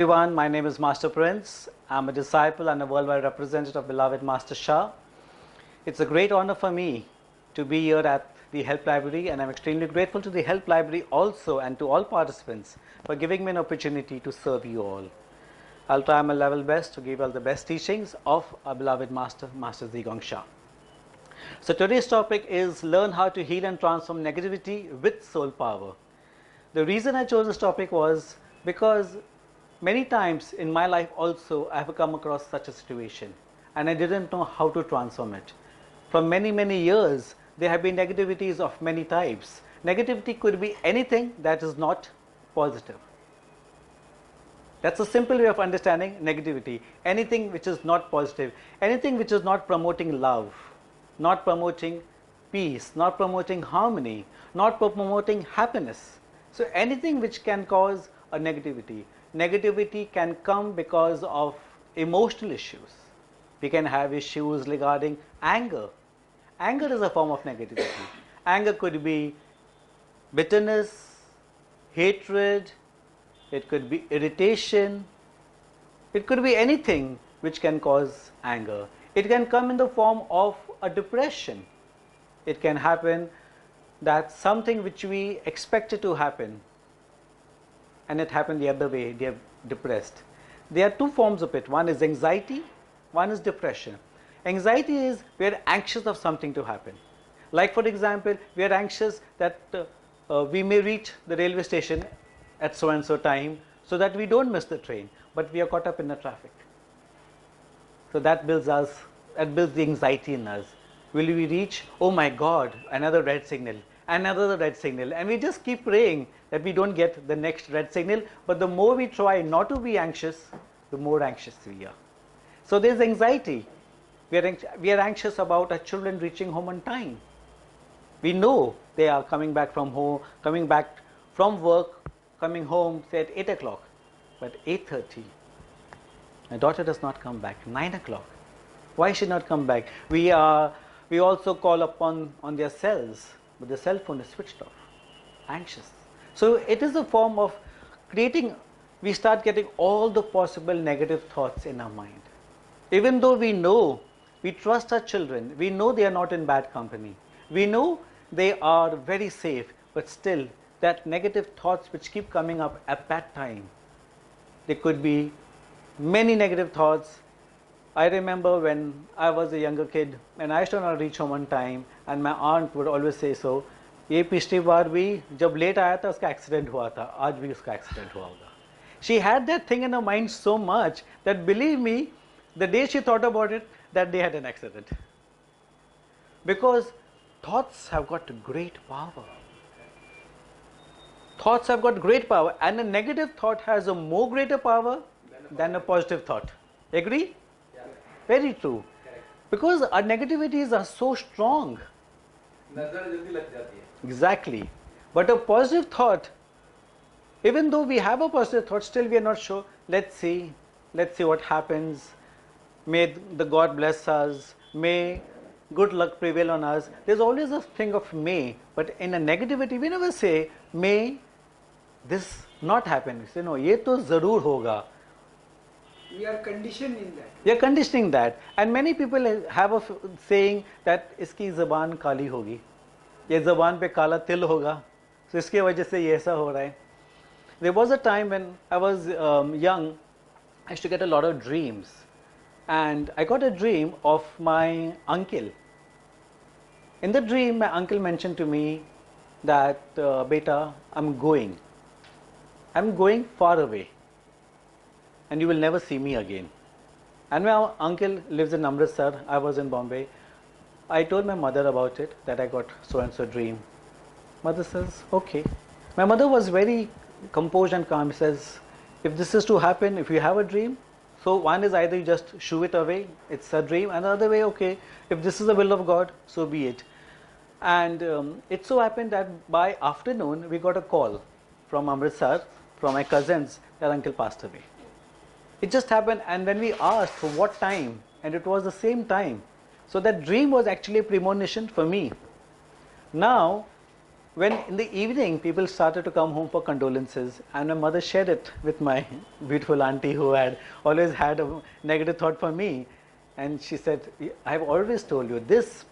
Everyone, my name is Master Prince. I'm a disciple and a worldwide representative of beloved Master Shah. It's a great honor for me to be here at the Help Library, and I'm extremely grateful to the Help Library also and to all participants for giving me an opportunity to serve you all. I'll try my level best to give all the best teachings of our beloved Master, Master Zhigong Shah. So today's topic is learn how to heal and transform negativity with soul power. The reason I chose this topic was because many times in my life also I have come across such a situation and I didn't know how to transform it. For many years there have been negativities of many types. Negativity could be anything that is not positive. That's a simple way of understanding negativity. Anything which is not positive, anything which is not promoting love, not promoting peace, not promoting harmony, not promoting happiness. So anything which can cause a negativity. Negativity can come because of emotional issues. We can have issues regarding anger. Anger is a form of negativity. Anger could be bitterness, hatred, it could be irritation, it could be anything which can cause anger. It can come in the form of a depression. It can happen that something which we expected to happen and it happened the other way, they are depressed. There are two forms of it. One is anxiety, one is depression. Anxiety is we are anxious of something to happen. Like for example, we are anxious that we may reach the railway station at so and so time so that we don't miss the train, but we are caught up in the traffic. So that builds the anxiety in us. Will we reach? Oh my God, another red signal, another red signal, and we just keep praying that we don't get the next red signal. But the more we try not to be anxious, the more anxious we are. So there's anxiety. We are anxious about our children reaching home on time. We know they are coming back from home, coming back from work, coming home say at 8 o'clock, but 8:30. My daughter does not come back. 9 o'clock. Why should not come back? We also call upon on their cells, but the cell phone is switched off. Anxious. So it is a form of creating, we start getting all the possible negative thoughts in our mind. Even though we know, we trust our children, we know they are not in bad company, we know they are very safe, but still that negative thoughts which keep coming up at that time, there could be many negative thoughts. I remember when I was a younger kid and I used to not reach home on time, and my aunt would always say so, ये पिछली बार भी जब late आया था उसका accident हुआ था, आज भी उसका एक्सीडेंट हुआ होगा. She had that thing in her mind so much that believe me, the day she thought about it, that day had an accident. Because thoughts have got great power. Thoughts have got great power, and a negative thought has a more greater power than a positive thought. Agree? Yeah. Very true. Correct. Because our negativities are so strong. नजर जल्दी लग जाती है. Exactly. But a positive thought, even though we have a positive thought, still we are not sure. Let's see what happens. May the God bless us. May good luck prevail on us. There's always a thing of may, but in a negativity we never say may this not happen. We say no, ये तो जरूर होगा. We are conditioned in that. We are conditioning that, and many people have a saying that इसकी ज़बान काली होगी, ये ज़बान पे काला तिल होगा, so इसके वजह से ये ऐसा हो रहा है. There was a time when I was young, I used to get a lot of dreams, and I got a dream of my uncle. In the dream, my uncle mentioned to me that, beta, I'm going far away, and you will never see me again. And my uncle lives in Amritsar, I was in Bombay. I told my mother about it, that I got so and so dream. Mother says, okay. My mother was very composed and calm. She says, if this is to happen, if you have a dream, so one is either you just shoo it away, it's a dream, and the other way, okay, if this is the will of God, so be it. And it so happened that by afternoon, we got a call from Amritsar, from my cousins, that uncle passed away. It just happened, and when we asked for what time, and it was the same time. So that dream was actually a premonition for me. Now, when in the evening people started to come home for condolences, and my mother shared it with my beautiful auntie who had always had a negative thought for me, and she said, I have always told you, this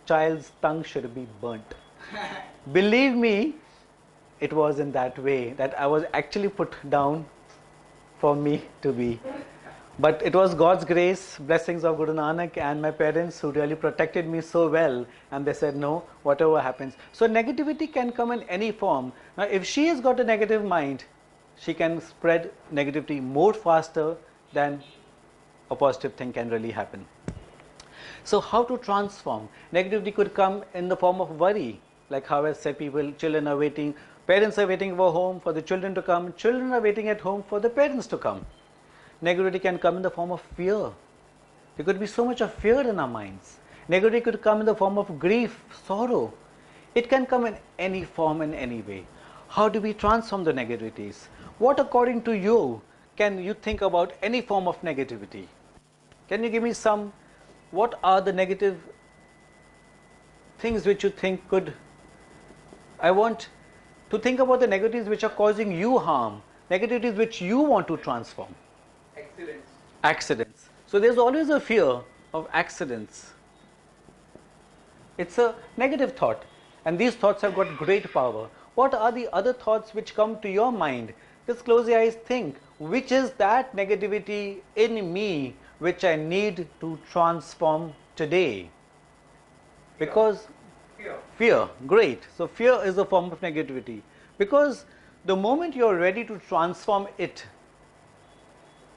child's tongue should be burnt. Believe me, it was in that way that I was actually put down for me to be. But it was God's grace, blessings of Guru Nanak and my parents who really protected me so well, and they said, no, whatever happens. So negativity can come in any form. Now if she has got a negative mind, she can spread negativity more faster than a positive thing can really happen. So how to transform? Negativity could come in the form of worry, like how I said, children are waiting, parents are waiting for home for the children to come, children are waiting at home for the parents to come. Negativity can come in the form of fear. There could be so much of fear in our minds. Negativity could come in the form of grief, sorrow. It can come in any form, in any way. How do we transform the negativities? What, according to you, can you think about any form of negativity? Can you give me some, what are the negative things which you think could, I want to think about the negatives which are causing you harm, negativities which you want to transform. Accidents. Accidents. So there's always a fear of accidents. It's a negative thought, and these thoughts have got great power. What are the other thoughts which come to your mind? Just close your eyes, think, which is that negativity in me which I need to transform today? Because fear, great. So fear is a form of negativity, because the moment you are ready to transform it,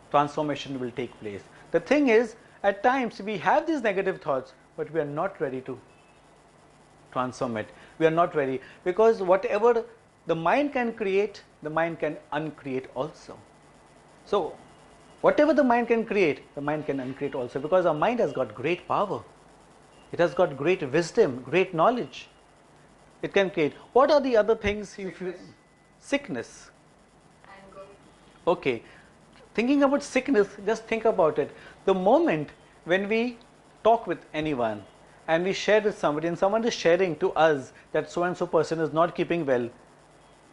transformation will take place. The thing is, at times we have these negative thoughts, but we are not ready to transform it. We are not ready, because whatever the mind can create, the mind can uncreate also. So whatever the mind can create, the mind can uncreate also, because our mind has got great power. It has got great wisdom, great knowledge. It can create. What are the other things you feel? Sickness. Anger. Okay. Thinking about sickness, just think about it. The moment when we talk with anyone and we share with somebody, and someone is sharing to us that so and so person is not keeping well,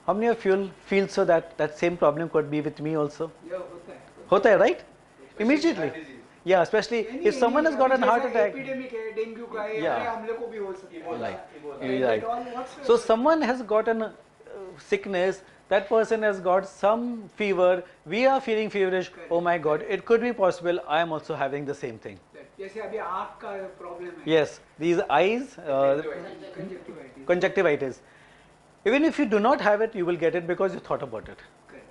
how many of you feel so that that same problem could be with me also? Yeah, hota hai. Hota hai, right? Especially Immediately. heart disease. Yeah, especially if someone has got a heart attack. Epidemic है, dengue का है, Yeah. अरे हम लोग को भी हो सकता है. Right. Ebola. Right. It all what's So someone has got a sickness, that person has got some fever, we are feeling feverish, oh my God, it could be possible I am also having the same thing. जैसे अभी आँख का problem है. Yes, these eyes, Conjunctivitis. conjunctivitis. Even if you do not have it, you will get it because you thought about it. Correct.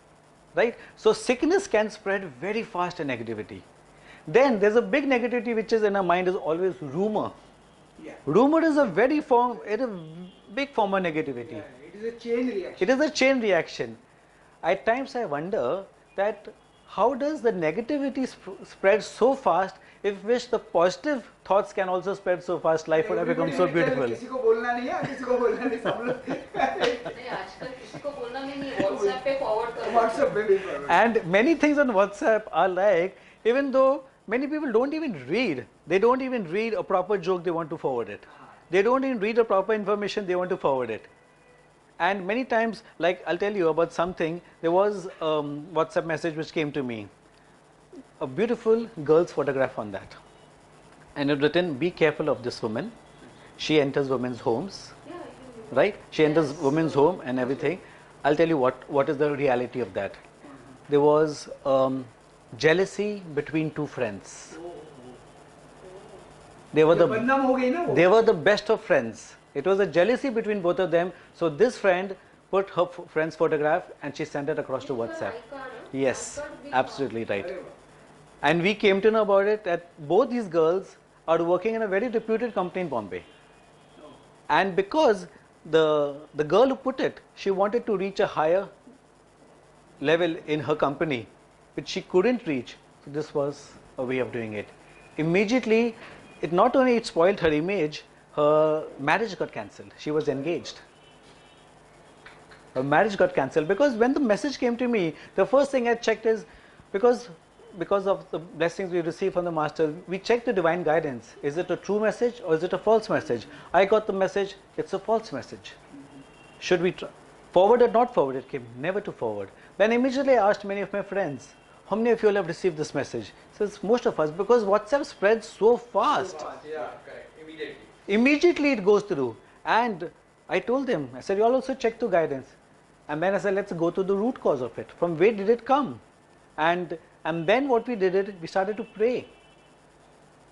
Right? So sickness can spread very fast in negativity. Then there's a big negativity which is in our mind is always rumor. Yeah. Rumor is a very form, it is a big form of negativity. Yeah, it is a chain reaction. It is a chain reaction. At times I wonder that how does the negativity spread so fast, if which the positive thoughts can also spread so fast, life would have become so beautiful. किसी को बोलना नहीं है, किसी को बोलना नहीं, सब लोग नहीं आजकल किसी को बोलना भी नहीं, WhatsApp पे forward कर दो. WhatsApp पे भी forward. And many things on WhatsApp are like, even though many people don't even read, they don't even read a proper joke, they want to forward it. They don't even read a proper information, they want to forward it. And many times, like I'll tell you about something, there was a WhatsApp message which came to me. A beautiful girl's photograph on that. And it written, be careful of this woman. She enters women's homes, Yeah, right? She enters Yes. women's home and everything. I'll tell you what is the reality of that. There was jealousy between two friends. They were the बदनाम हो गई ना वो. They were the best of friends. It was a jealousy between both of them. So this friend put her friend's photograph and she sent it across to WhatsApp. Yes, absolutely right. अरे वाह. And we came to know about it that both these girls are working in a very reputed company in Bombay. And because the girl who put it, she wanted to reach a higher level in her company, which she couldn't reach. So this was a way of doing it. Immediately, it not only it spoiled her image, her marriage got cancelled. She was engaged. Her marriage got cancelled because when the message came to me, the first thing I checked is because of the blessings we receive from the Master, we check the divine guidance. Is it a true message or is it a false message? I got the message, it's a false message. should we forward or not forward? It came never to forward. Then immediately I asked many of my friends, how many of you all have received this message? Says most of us, because WhatsApp spreads so fast. Yeah, correct. Immediately. Immediately it goes through. And I told them, I said, you all also check the guidance. And then I said, let's go to the root cause of it. From where did it come? And then what we did, we started to pray.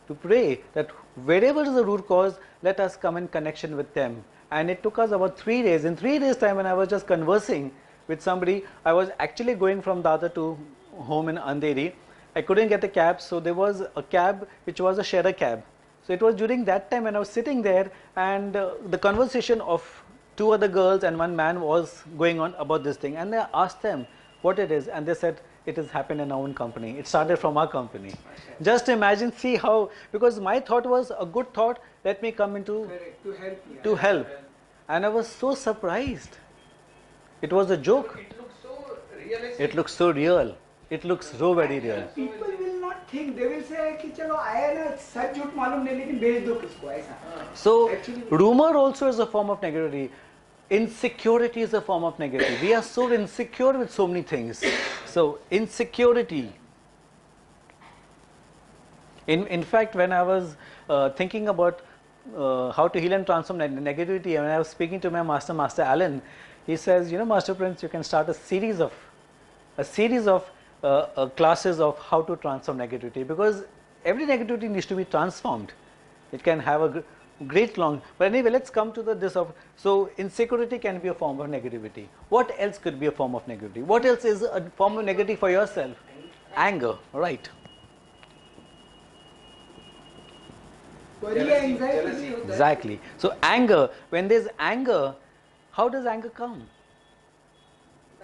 To pray that wherever is the root cause, let us come in connection with them. And it took us about 3 days. In 3 days' time, when I was just conversing with somebody, I was actually going from Dada to home in Andheri. I couldn't get a cab, so there was a cab which was a sharer cab. So it was during that time when I was sitting there, and the conversation of 2 other girls and 1 man was going on about this thing. And I asked them what it is, and they said, it has happened in our own company. It started from our company. Just imagine, see how, because my thought was a good thought, let me come into Correct. To help. Yeah. to help. And I was so surprised. It was a joke. It looks so realistic. It looks so real. It looks so very real. People will not think. They will say कि चलो आया ना सच झूठ मालूम नहीं लेकिन भेज दो किसको ऐसा. So, Actually- rumor also is a form of negativity. Insecurity is a form of negativity. We are so insecure with so many things. So, insecurity. In fact, when I was thinking about how to heal and transform negativity, and I was speaking to my Master Alan, he says, you know, Master Prince, you can start a series of classes of how to transform negativity, because every negativity needs to be transformed. It can have a great long, but anyway, let's come to this of, so insecurity can be a form of negativity. What else could be a form of negativity? What else is a form of negativity for yourself? Anger, right? Worry and Jealousy, anxiety jealousy. भी होता है. Exactly. So anger, when there's anger, how does anger come?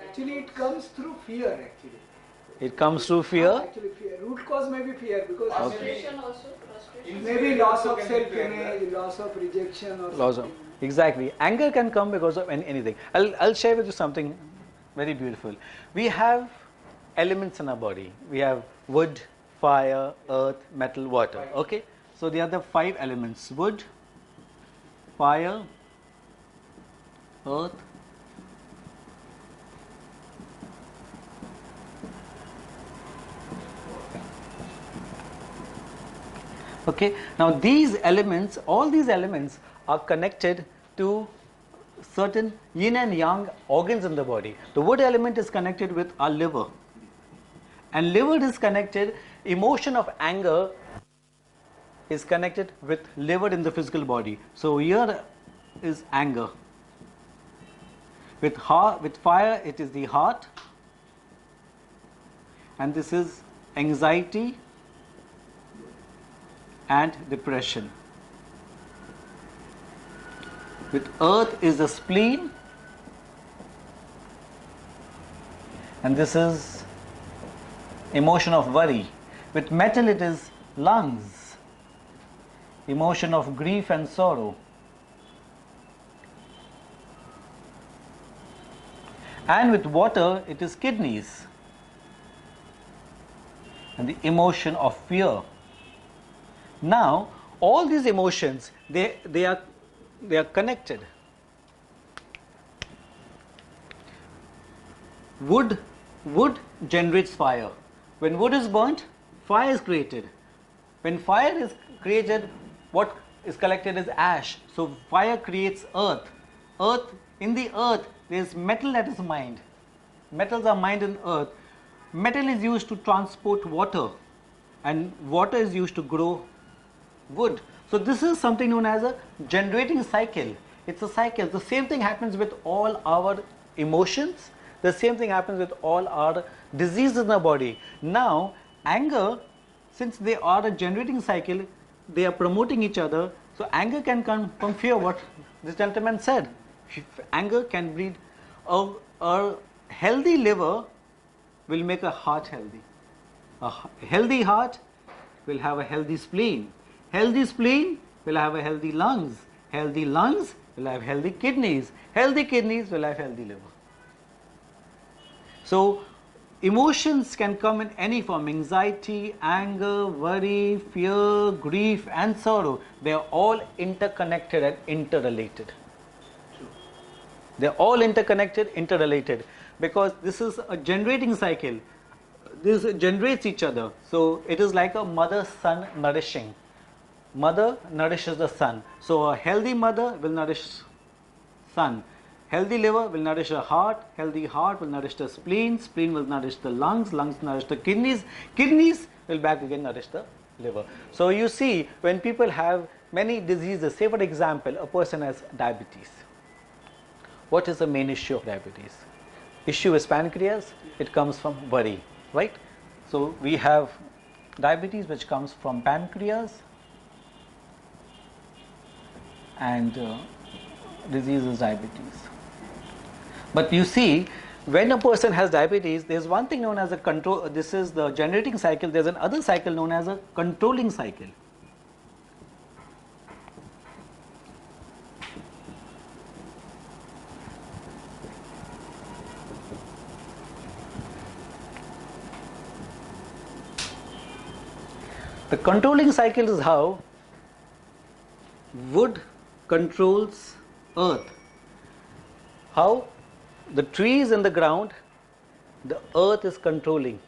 Actually, it comes through fear. Actually. It comes through fear. Actually, fear. Root cause may be fear because Frustration also. Frustration. maybe loss of Also can be fear, self-image, loss of rejection, or Loss of, something. exactly. Anger can come because of anything. I'll share with you something very beautiful. We have elements in our body. We have wood, fire, earth, metal, water. Okay. So they are the 5 elements: wood, fire, earth, okay. Now these elements, all these elements are connected to certain yin and yang organs in the body. The wood element is connected with our liver, and liver is connected, emotion of anger is connected with liver in the physical body. So here is anger. With fire, it is the heart, and this is anxiety and depression. With earth is the spleen, and this is emotion of worry. With metal, it is lungs, emotion of grief and sorrow. And with water, it is kidneys, and the emotion of fear. Now, all these emotions, they are connected. Wood generates fire. When wood is burnt, fire is created. When fire is created, what is collected is ash. So fire creates earth. In the earth, there is metal that is mined. Metals are mined in earth. Metal is used to transport water, and water is used to grow wood. So this is something known as a generating cycle. It's a cycle. The same thing happens with all our emotions. The same thing happens with all our diseases in our body. Now, anger, since they are a generating cycle, they are promoting each other. So anger can come from fear, what this gentleman said. Anger can breed a healthy liver will make a heart healthy. A healthy heart will have a healthy spleen. Healthy spleen will have a healthy lungs. Healthy lungs will have healthy kidneys. Healthy kidneys will have healthy liver. So emotions can come in any form: anxiety, anger, worry, fear, grief and sorrow. They are all interconnected and interrelated. They're all interconnected, interrelated, because this is a generating cycle. This generates each other. So it is like a mother-son nourishing. Mother nourishes the son. So a healthy mother will nourish son. Healthy liver will nourish the heart. Healthy heart will nourish the spleen. Spleen will nourish the lungs. Lungs nourish the kidneys. Kidneys will back again nourish the liver. So you see, when people have many diseases, say for example, a person has diabetes. What is the main issue of diabetes? Issue is pancreas. It comes from worry, right? So we have diabetes which comes from pancreas, and disease is diabetes. But you see, when a person has diabetes, there is one thing known as a control. This is the generating cycle. There is another cycle known as a controlling cycle. The controlling cycle is how wood controls earth. How the trees in the ground, the earth is controlling.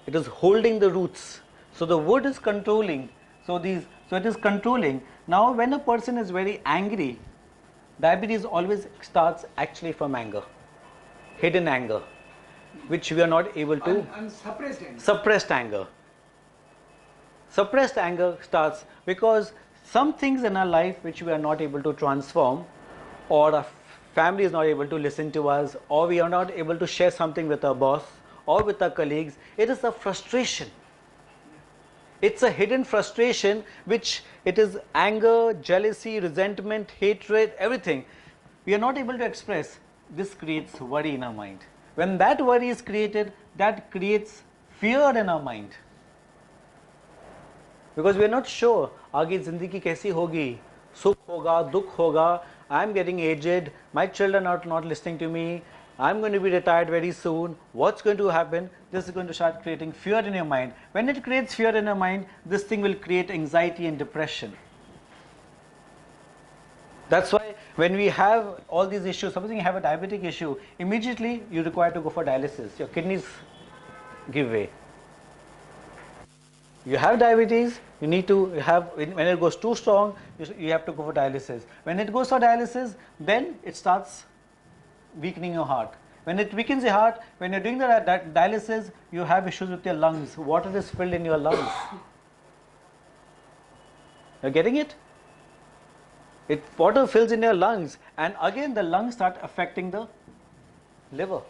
It is holding the roots. So the wood is controlling. So it is controlling. Now when a person is very angry, diabetes always starts actually from anger, hidden anger, which we are not able to Unsuppressed anger. suppressed anger. Suppressed anger starts because some things in our life which we are not able to transform, or our family is not able to listen to us, or we are not able to share something with our boss or with our colleagues, it is a frustration. It's a hidden frustration, which it is anger, jealousy, resentment, hatred, everything. We are not able to express. This creates worry in our mind. When that worry is created, that creates fear in our mind. Because we are not sure आगे जिंदगी कैसी होगी, सुख होगा, दुख होगा, I am getting aged, my children are not listening to me, I am going to be retired very soon, what's going to happen? This is going to start creating fear in your mind. When it creates fear in your mind, this thing will create anxiety and depression. That's why when we have all these issues, supposing you have a diabetic issue, immediately you require to go for dialysis. Your kidneys give way. You have diabetes, you need to have, when it goes too strong, you have to go for dialysis. When it goes for dialysis, then it starts weakening your heart. When it weakens your heart, when you're doing that dialysis, you have issues with your lungs. Water is filled in your lungs. You're getting it? Water fills in your lungs, and again the lungs start affecting the liver.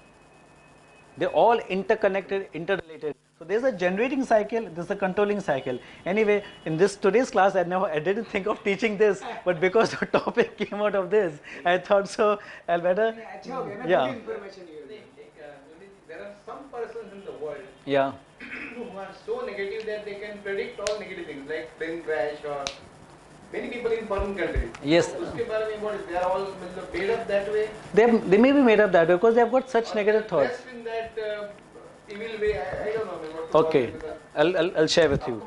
They're all interconnected, interrelated. So there's a generating cycle, there's a controlling cycle. Anyway, in today's class, I didn't think of teaching this, but because the topic came out of this, I thought so. I'll better. Yeah. There are some persons in the world Yeah. who are so negative that they can predict all negative things like plane crash or many people in foreign countries. Yes. उसके बारे में what is they are all made up that way. They may be made up that way because they've got such negative thoughts. Dressed in that evil way. I don't know what to Okay, call it. I'll share with you.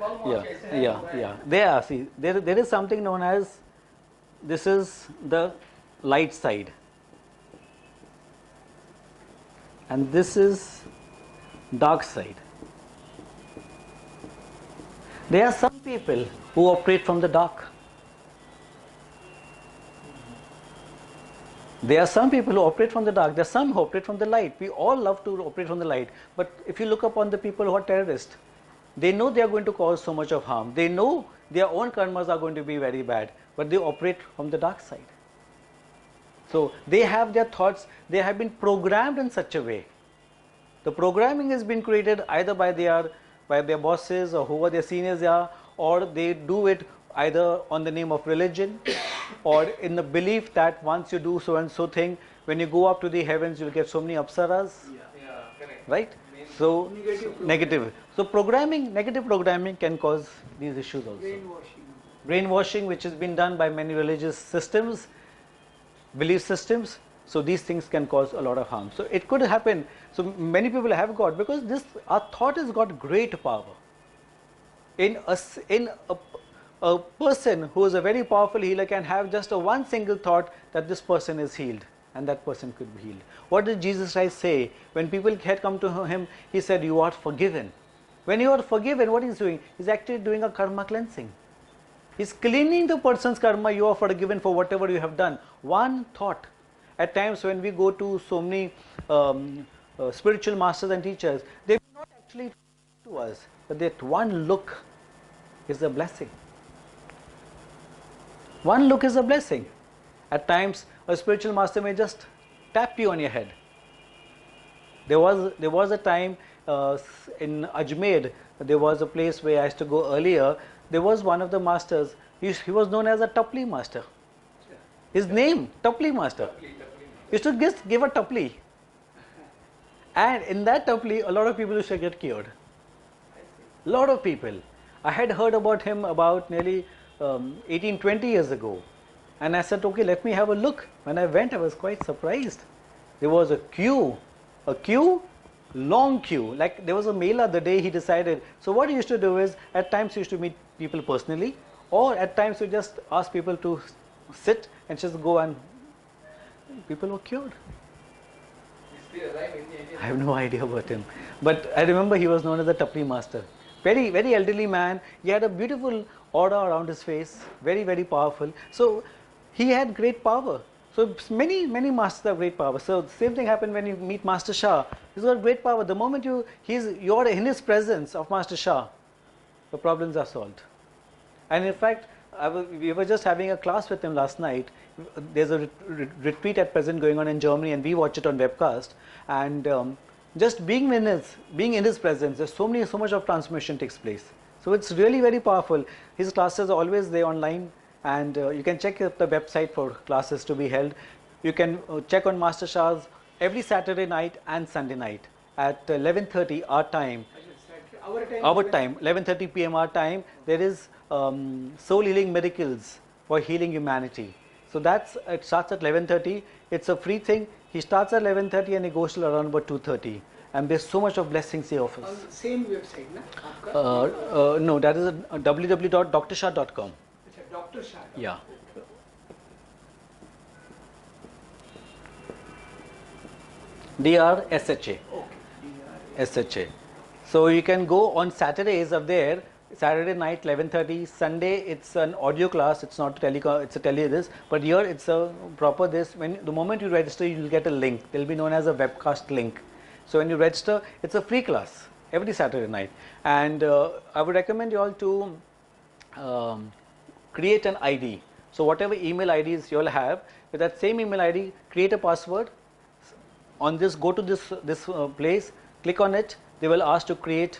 Yeah. There is something known as, this is the light side, and this is dark side. There are some people who operate from the dark. There are some people who operate from the dark. There are some who operate from the light. We all love to operate from the light. But if you look upon the people who are terrorists, they know they are going to cause so much of harm. They know their own karmas are going to be very bad, but they operate from the dark side. So they have their thoughts, they have been programmed in such a way. The programming has been created either by their bosses or whoever their seniors are, or they do it either on the name of religion or in the belief that once you do so and so thing, when you go up to the heavens, you'll get so many apsaras. Yeah, correct. Right? So, negative. So, negative programming can cause these issues also. Brainwashing, which has been done by many religious systems, belief systems. So, these things can cause a lot of harm. So, it could happen. So, many people have got, because our thought has got great power. In a person who is a very powerful healer can have just one single thought that this person is healed. and that person could be healed. What did Jesus Christ say? When people had come to him, he said, you are forgiven. When you are forgiven, what he's doing? He's actually doing a karma cleansing. He's cleaning the person's karma. You are forgiven for whatever you have done. One thought. At times when we go to so many spiritual masters and teachers, they will not actually talk to us, but that one look is a blessing. One look is a blessing. At times, a spiritual master may just tap you on your head. There was a time in Ajmer, there was a place where I used to go earlier. There was one of the masters, he was known as a Tapli master. His name, Tapli master. He used to just give a Tapli. And in that Tapli, a lot of people used to get cured. A lot of people. I had heard about him about nearly 18, 20 years ago. And I said, okay, let me have a look. When I went, I was quite surprised. There was a queue, long queue. Like there was a mela the day he decided. So what he used to do is, at times he used to meet people personally, or at times he just ask people to sit and just go, and people were cured. He's still alive in India. I have no idea about him. But I remember he was known as the Tapli master. Very, very elderly man. He had a beautiful aura around his face. Very, very powerful. So he had great power. So many masters have great power. So the same thing happened when you meet Master Shah. He's got great power. The moment you're in his presence of Master Shah, the problems are solved. And in fact, we were just having a class with him last night. There's a retreat at present going on in Germany, and we watch it on webcast. And just being in his presence, there's so much of transformation takes place. So it's really very powerful. His classes are always there online, and you can check the website for classes to be held. You can check on Master Shah's every Saturday night and Sunday night at 11:30 our time. Our time, 11:30 p.m. our time. There is soul healing miracles for healing humanity. So it starts at 11:30. It's a free thing. He starts at 11:30 and he goes till around about 2:30. And there's so much of blessings he offers. On the same website, na? No, that is www.drshah.com. Dr. Shah. Yeah. DRSHA. Okay. SHA. So you can go on Saturdays up there. Saturday night 11:30. Sunday it's an audio class. It's not it's a tele this. But here it's a proper this. When the moment you register, you will get a link. It will be known as a webcast link. So when you register, it's a free class every Saturday night. And I would recommend you all to create an ID. So whatever email IDs you all have, with that same email ID, create a password. On this, go to this place, click on it. They will ask to create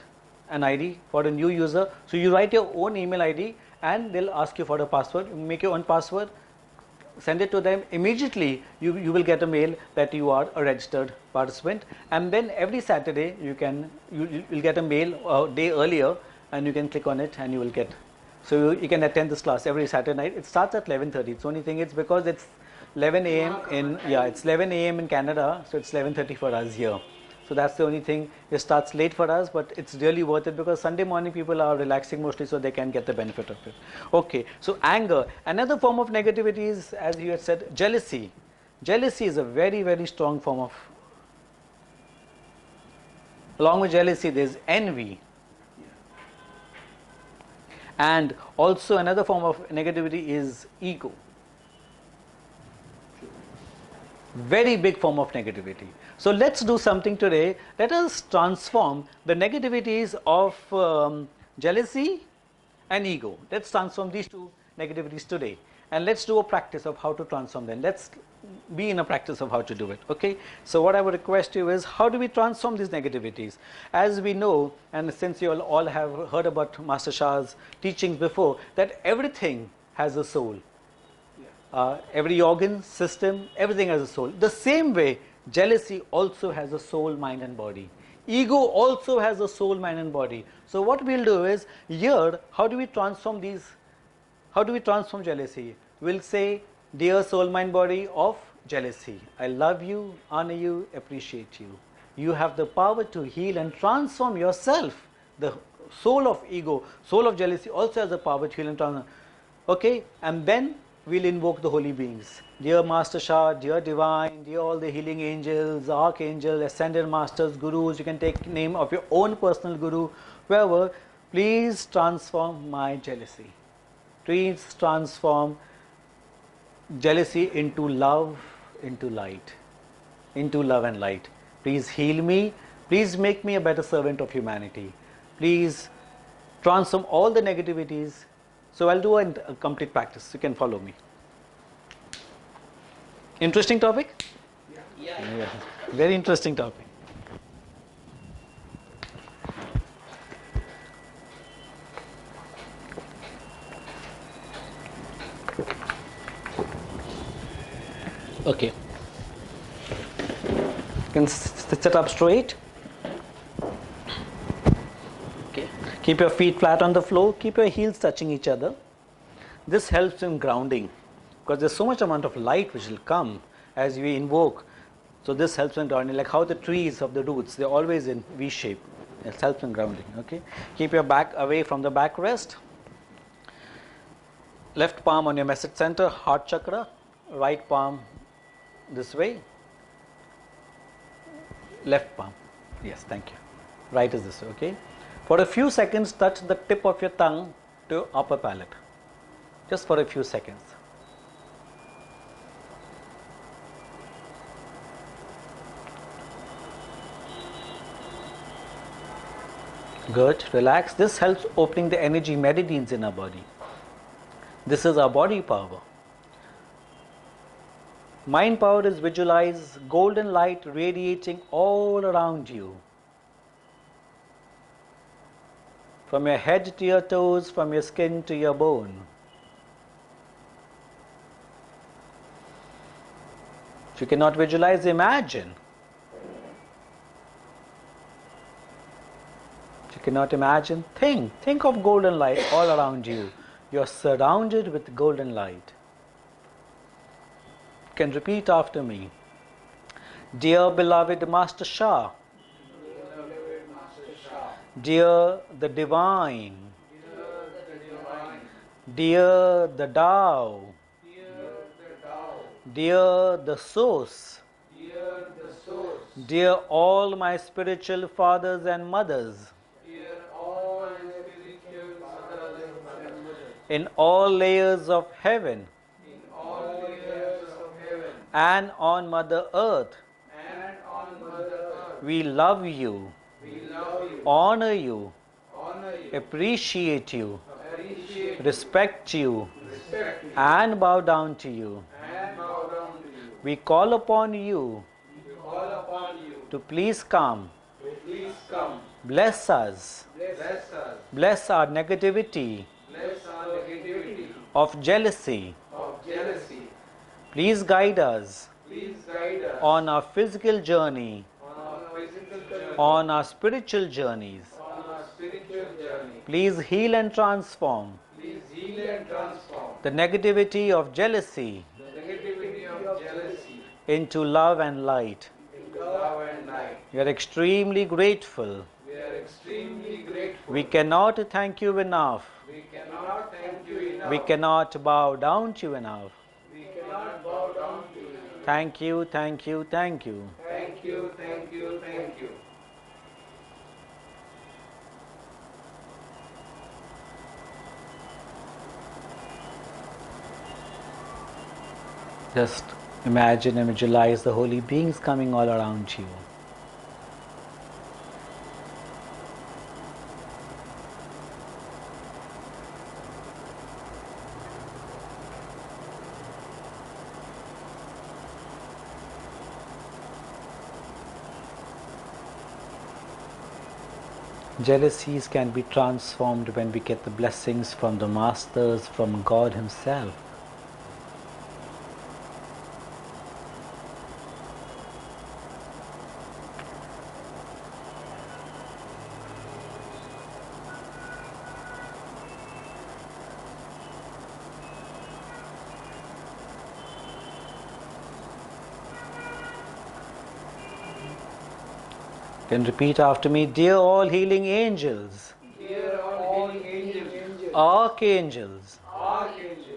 an ID for a new user. So you write your own email ID and they'll ask you for a password. You make your own password, send it to them. Immediately you will get a mail that you are a registered participant, and then every Saturday you will get a mail a day earlier, and you can click on it and you will get. So you can attend this class every Saturday night. It starts at 11:30. It's only thing, it's because it's 11 a.m. it's 11 a.m. in Canada, so it's 11:30 for us here. So that's the only thing. It starts late for us, but it's really worth it because Sunday morning people are relaxing mostly, so they can get the benefit of it. Okay, so anger. Another form of negativity is, as you had said, jealousy. Jealousy is a very, very strong form of. Along with jealousy, there's envy. And also another form of negativity is ego. Very big form of negativity. So let's do something today. Let us transform the negativities of jealousy and ego. Let's transform these two negativities today. And let's do a practice of how to transform them. Let's be in a practice of how to do it. Okay. So what I would request you is, how do we transform these negativities? As we know, and since you all have heard about Master Shah's teachings before, that everything has a soul. Every organ, system, everything has a soul. The same way, jealousy also has a soul, mind and body. Ego also has a soul, mind and body. So what we'll do is, here, how do we transform these? How do we transform jealousy? We'll say, dear soul, mind, body of jealousy, I love you, honor you, appreciate you. You have the power to heal and transform yourself. The soul of ego, soul of jealousy also has the power to heal and transform. Okay, and then we'll invoke the holy beings. Dear Master Shah, dear Divine, dear all the healing angels, archangels, ascended masters, gurus, you can take name of your own personal guru, whoever, please transform my jealousy. Please transform jealousy into love, into light, into love and light. Please heal me. Please make me a better servant of humanity. Please transform all the negativities. So I'll do a complete practice. You can follow me. Interesting topic? Yeah. Very interesting topic. Okay. You can sit up straight. Okay. Keep your feet flat on the floor. Keep your heels touching each other. This helps in grounding because there's so much amount of light which will come as we invoke. So this helps in grounding, like how the trees of the roots, they're always in V shape. It helps in grounding. Okay. Keep your back away from the backrest. Left palm on your message center, heart chakra. Right palm this way. Left palm. Yes, thank you. Right is this way. Okay. For a few seconds, touch the tip of your tongue to upper palate. Just for a few seconds. Good. Relax. This helps opening the energy meridians in our body. This is our body power. Mind power is visualize golden light radiating all around you. From your head to your toes, from your skin to your bone. If you cannot visualize, imagine. If you cannot imagine, think. Think of golden light all around you. You are surrounded with golden light. You can repeat after me. Dear beloved Master Shah, dear the Divine, dear the Tao, dear the Source, dear all my spiritual fathers and mothers, in all layers of heaven and on Mother Earth, we love you, honor you, appreciate you, respect you, and bow down to you. We call upon you to please come, bless us, bless our negativity of jealousy. Please guide us on our physical journey, on our spiritual journeys. Please heal and transform the negativity of jealousy into love and light. We are extremely grateful. We cannot thank you enough. We cannot bow down to you enough. Thank you, thank you, thank you. Thank you, thank you, thank you. Just imagine and visualize the holy beings coming all around you. Jealousies can be transformed when we get the blessings from the Masters, from God Himself. Can repeat after me. Dear all healing angels, Dear all healing angels, archangels,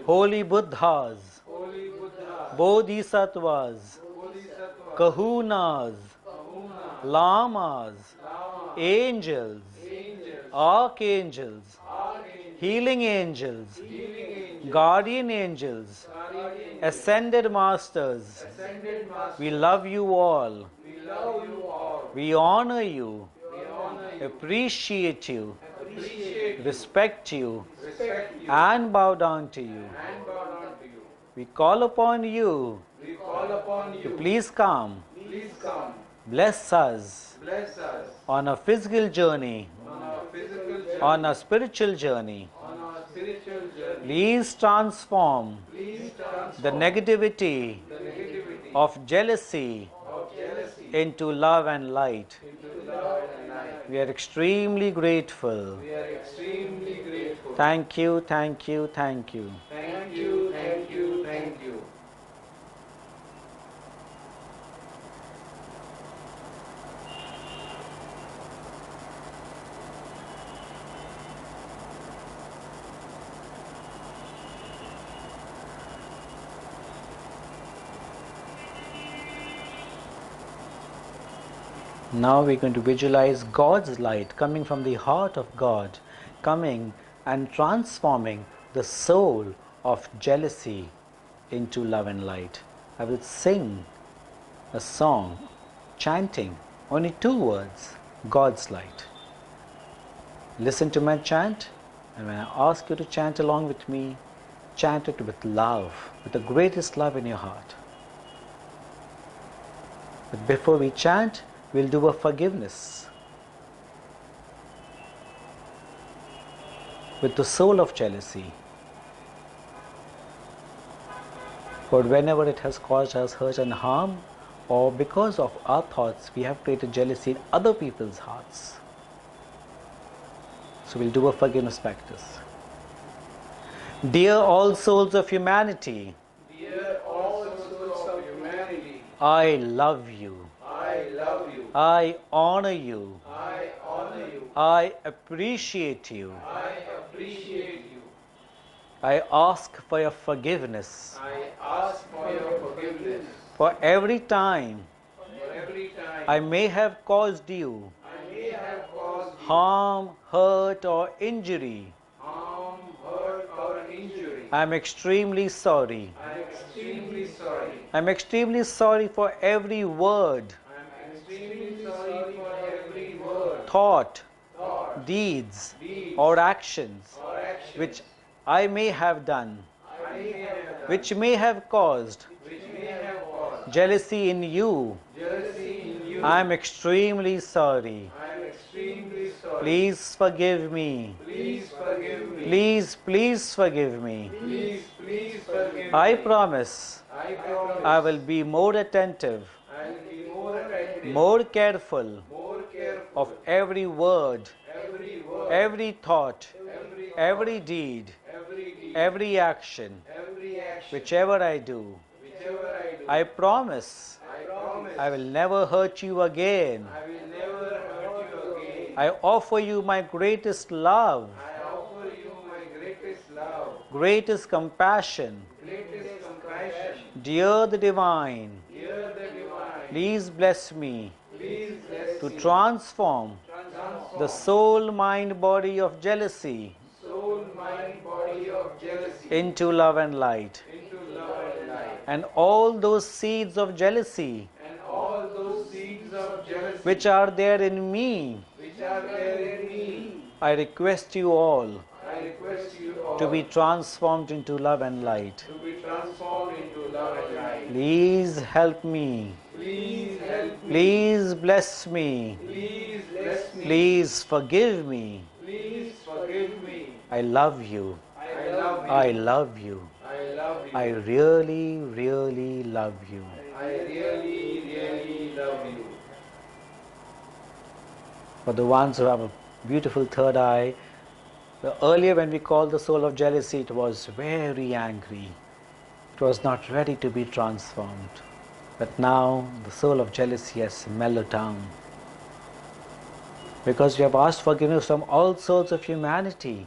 holy Buddhas, holy Buddha, Bodhisattvas, Bodhisattva, Kahunas, Kahuna, Lamas, Lama, angels, angels, archangels, archangels, healing angels, healing angels, guardian angels, guardian angels, ascended masters, ascended masters. we love you all. We love you all. We honor you, We honor you, appreciate you, appreciate you, respect you, respect you, and bow down to you. and bow down to you. We call upon you We call upon to you. please come, Please come. bless us Bless us on a physical journey, on our physical journey, on a spiritual journey. on our spiritual journey. Please transform Please transform the negativity the negativity of jealousy of jealousy into love and light. into love and light. We are extremely grateful. We are extremely grateful. Thank you, thank you, thank you. Thank you, thank you, thank you. Now we're going to visualize God's light coming from the heart of God, coming and transforming the soul of jealousy into love and light. I will sing a song, chanting only 2 words, God's light. Listen to my chant, and when I ask you to chant along with me, chant it with love, with the greatest love in your heart. But before we chant, we'll do a forgiveness with the soul of jealousy. For whenever it has caused us hurt and harm, or because of our thoughts, we have created jealousy in other people's hearts. So we'll do a forgiveness practice. Dear all souls of humanity, Dear all souls of humanity, I love you. I love you. I honor you. I honor you. I appreciate you. I appreciate you. I ask for your forgiveness I ask for your forgiveness for every time for every time I may have caused you I may have caused you harm, hurt, or injury. harm, hurt, or injury. I am extremely sorry. I am extremely sorry. I am extremely sorry for every word, I am extremely sorry for every word, thought, thought, deeds, deed, or actions or action which I may have done, I may have done, which may have caused which may have caused jealousy in you. jealousy in you. I am extremely sorry. I am extremely sorry. Please forgive me. Please forgive me. Please forgive me. Please forgive I me. promise I promise I will be more attentive, I will be more attentive, more careful more careful of every word, every word, every thought, every every deed, every deed, every action, every action, whichever I do. whichever I do. I promise I promise I will never hurt you again. I will never hurt you again. I offer you my greatest love, I offer you my greatest love, greatest compassion. greatest compassion. Dear the Divine, Dear the Divine, please bless me please bless to me. transform Transform the soul, mind, body of jealousy soul, mind, body of jealousy into love and light. into love and light. And all those seeds of jealousy And all those seeds of jealousy which are there in me, which are there in me, I request you all I request you all to be transformed into love and light. to be transformed into love and light. Please help me. Please help me. Please bless me. Please bless me. Please forgive me. Please forgive me. I love you. I love you. I love you. I love you. I really, really love you. I really, really love you. For the ones who have a beautiful third eye, earlier when we called the soul of jealousy, it was very angry. It was not ready to be transformed. But now the soul of jealousy has mellowed down. Because we have asked forgiveness from all souls of humanity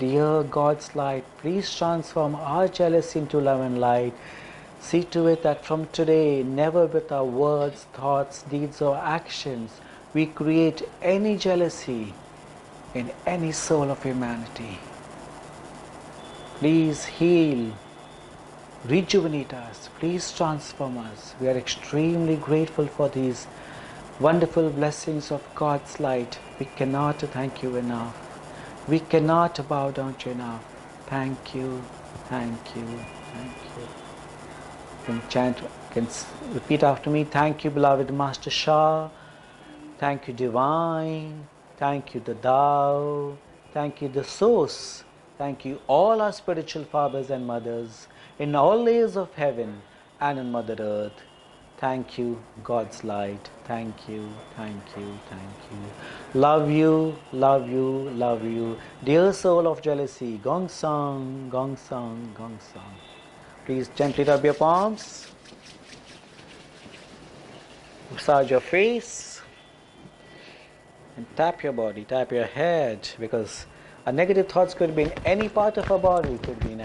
Dear God's light, please transform our jealousy into love and light. See to it that from today, never with our words, thoughts, deeds or actions, we create any jealousy in any soul of humanity. Please heal, rejuvenate us, please transform us. We are extremely grateful for these wonderful blessings of God's light. We cannot thank you enough. We cannot bow down to you enough. Thank you, thank you, thank you. You can chant, you can repeat after me. Thank you, beloved Master Shah. Thank you, Divine. Thank you, the Tao. Thank you, the Source. Thank you, all our spiritual fathers and mothers in all layers of heaven and on Mother Earth. Thank you, God's light. Thank you, thank you, thank you. Love you, love you, love you. Dear soul of jealousy, gong song, gong song, gong song. Please gently rub your palms. Massage your face. And tap your body, tap your head, because our negative thoughts could be in any part of our body. Could be in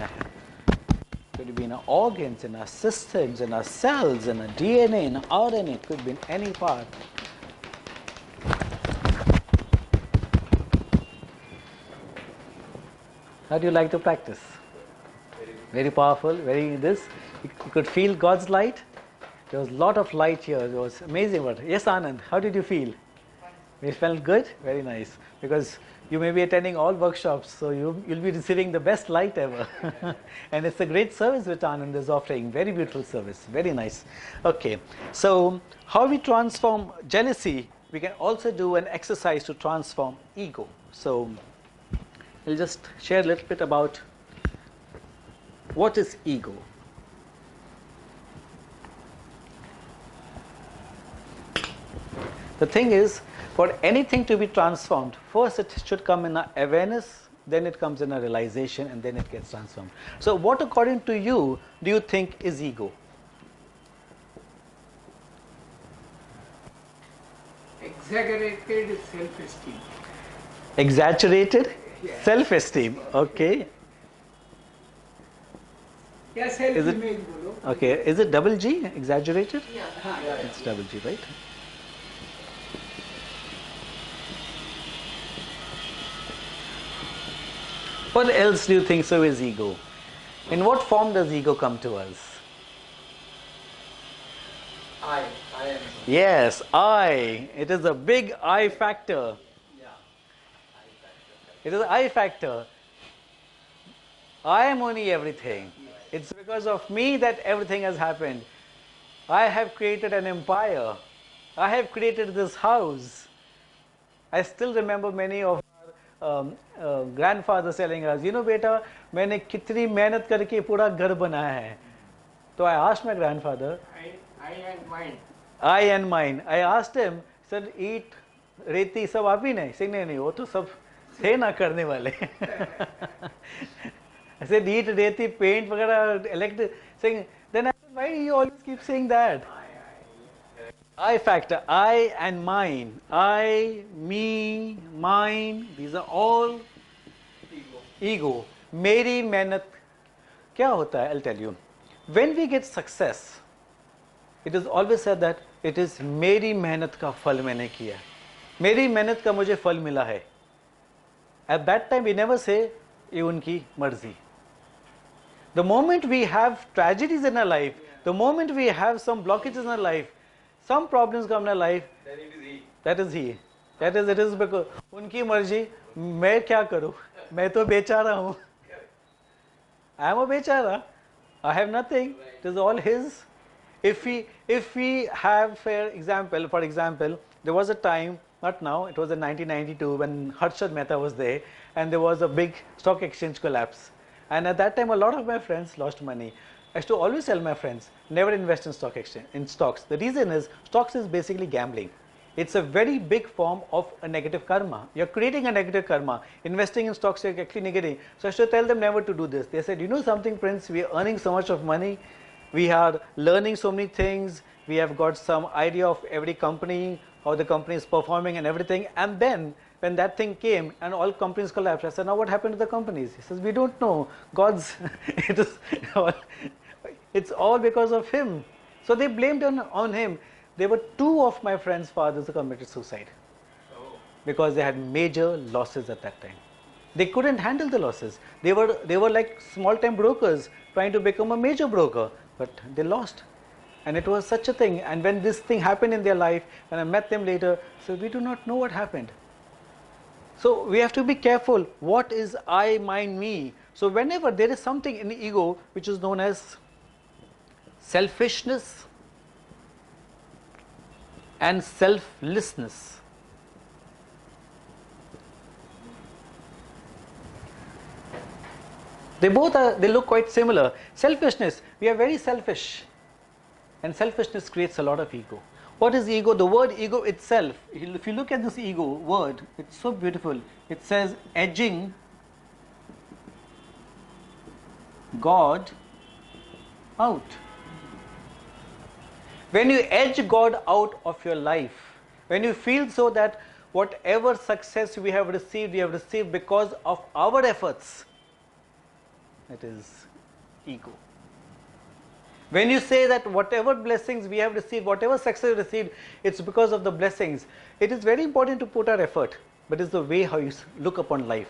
our organs, in our systems, in our cells, in our DNA, in our RNA. It could be in any part. How do you like to practice? Very powerful, very this. You could feel God's light. There was a lot of light here. It was amazing. Yes, Anand, how did you feel? It felt good? Very nice. Because you may be attending all workshops, so you'll be receiving the best light ever. And it's a great service which Anand is offering. Very beautiful service. Very nice. Okay. So, how we transform jealousy, we can also do an exercise to transform ego. So, we'll just share a little bit about what is ego. The thing is, for anything to be transformed, first it should come in an awareness, then it comes in a realization, and then it gets transformed. So what, according to you, do you think is ego? Exaggerated self-esteem. Exaggerated Yeah. self-esteem. Okay. Yeah, self-image bolo. Okay. Is it double G? Exaggerated? Yeah. It's double G, right? What else do you think so is ego? In what form does ego come to us? I am. Yes, I. It is a big I factor. Yeah. It is an I factor. I am only everything. It's because of me that everything has happened. I have created an empire. I have created this house. I still remember many of our grandfathers telling us, you know, beta, मैंने कितनी मेहनत करके पूरा घर बनाया है. So I asked my grandfather, I and mine. I and mine. I asked him, said, eat रेती सब आप ही नहीं? Saying, नहीं वो तो सब थे ना करने वाले. I said, eat रेती, paint वगैरह, electric. Saying, then I said, why do you always keep saying that? I factor, I and mine. I, me, mine, these are all ego. मेरी मेहनत क्या होता है? I'll tell you. When we get success, it is always said that it is मेरी मेहनत का फल मैंने किया. मेरी मेहनत का मुझे फल मिला है. At that time we never say ये उनकी मर्जी. The moment we have tragedies in our life, the moment we have some blockages in our life, some problems come in our life, Then it is he. that is he. That is, it is because उनकी मर्जी, मैं क्या करूँ? मैं तो बेचारा हूँ. I am a बेचारा. I have nothing. It is all his. If we have, for example, there was a time, not now, it was in 1992 when Harshad Mehta was there, and there was a big stock exchange collapse. And at that time, a lot of my friends lost money. I used to always tell my friends, never invest in stocks. The reason is, stocks is basically gambling. It's a very big form of a negative karma. You're creating a negative karma. Investing in stocks, you're actually negating. So I used to tell them never to do this. They said, you know something, Prince, we are earning so much of money. We are learning so many things. We have got some idea of every company, how the company is performing and everything. And then when that thing came and all companies collapsed. I said, now what happened to the companies? He says, we don't know. God's, it is, it's all because of him. So they blamed on him. There were 2 of my friends' fathers who committed suicide because they had major losses at that time. They couldn't handle the losses. They were like small-time brokers trying to become a major broker, but they lost. And it was such a thing. And when this thing happened in their life, when I met them later, so we do not know what happened. So we have to be careful. What is I, mine, me? So whenever there is something in the ego which is known as selfishness and selflessness, they look quite similar. Selfishness, we are very selfish, and selfishness creates a lot of ego. What is ego? The word ego itself, if you look at this ego word, it's so beautiful. It says edging God out. When you edge God out of your life, when you feel so that whatever success we have received because of our efforts, it is ego. When you say that whatever blessings we have received, whatever success we received, it's because of the blessings. It is very important to put our effort, but it's the way how you look upon life.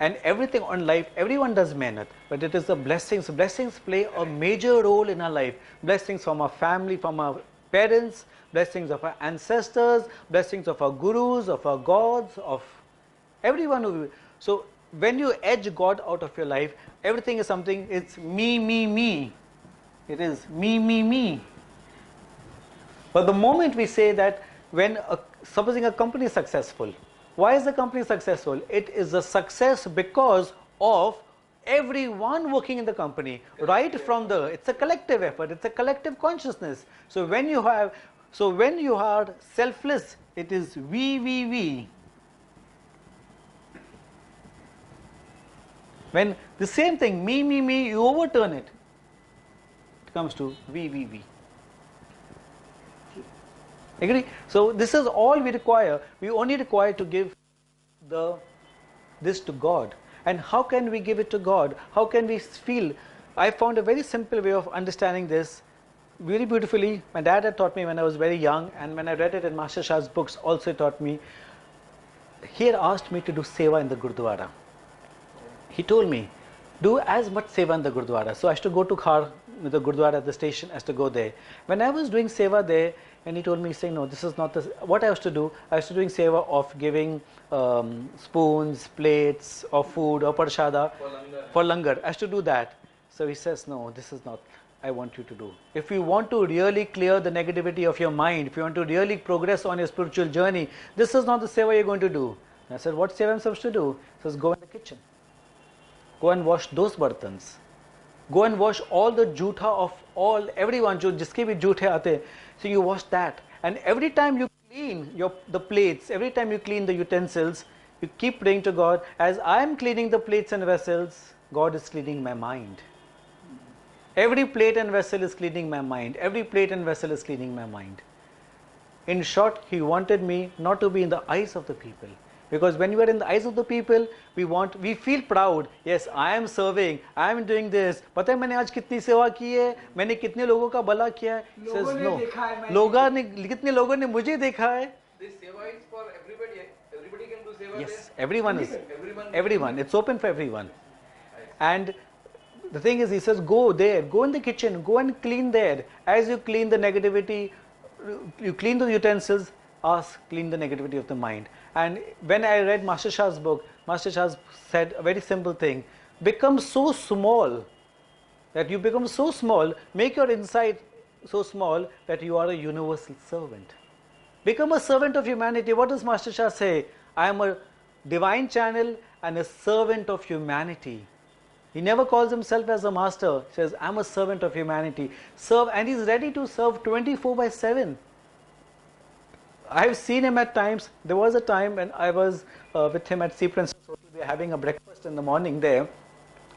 And everything on life, everyone does mehnat, but it is the blessings. Blessings play a major role in our life. Blessings from our family, from our parents, blessings of our ancestors, blessings of our gurus, of our gods, of everyone. So when you edge God out of your life, everything is something, it's me, me, me. It is me, me, me. But the moment we say that when, supposing a company is successful, why is the company successful? It is a success because of everyone working in the company, right from it's a collective effort, it's a collective consciousness. So when you are selfless, it is we. When the same thing, me, you overturn it, it comes to we. Agree? So this is all we require. We only require to give this to God. And how can we give it to God? How can we feel? I found a very simple way of understanding this very beautifully. My dad had taught me when I was very young, and when I read it in Master Shah's books also taught me. He had asked me to do seva in the Gurdwara. He told me, do as much seva in the Gurdwara. So I used to go to Khar, the Gurdwara at the station, I used to go there. When I was doing seva there, and he told me, saying, no, this is not what I used to do. I used to doing seva of giving spoons, plates of food or parshada for langar. I used to do that. So he says, no, this is not I want you to do. If you want to really clear the negativity of your mind, if you want to really progress on your spiritual journey, this is not the seva you're going to do. And I said, what seva am I supposed to do? He says, go in the kitchen. Go and wash those bartans. Go and wash all the jutha of everyone, jiske bhi juthe aate. So you wash that. And every time you clean the plates, every time you clean the utensils, you keep praying to God, as I am cleaning the plates and vessels, God is cleaning my mind. Every plate and vessel is cleaning my mind. Every plate and vessel is cleaning my mind. In short, he wanted me not to be in the eyes of the people. Because when you are in the eyes of the people, we feel proud. Yes, I am serving, I am doing this. पता है मैंने आज कितनी सेवा की है, मैंने कितने लोगों का भला किया है. Says no. कितने लोगों ने मुझे देखा है. This seva is for everybody. Everybody can do seva. Yes, everyone. It's open for everyone. And the thing is, he says, go there, go in the kitchen, go and clean there. As you clean the negativity, you clean the utensils, clean the negativity of the mind. And when I read Master Shah's book, Master Shah said a very simple thing: become so small that you become so small, make your inside so small that you are a universal servant. Become a servant of humanity. What does Master Shah say? I am a divine channel and a servant of humanity. He never calls himself as a master. He says, I am a servant of humanity. Serve, and he is ready to serve 24/7. I have seen him at times. There was a time when I was with him at Sea Princess Hotel. We were having a breakfast in the morning there,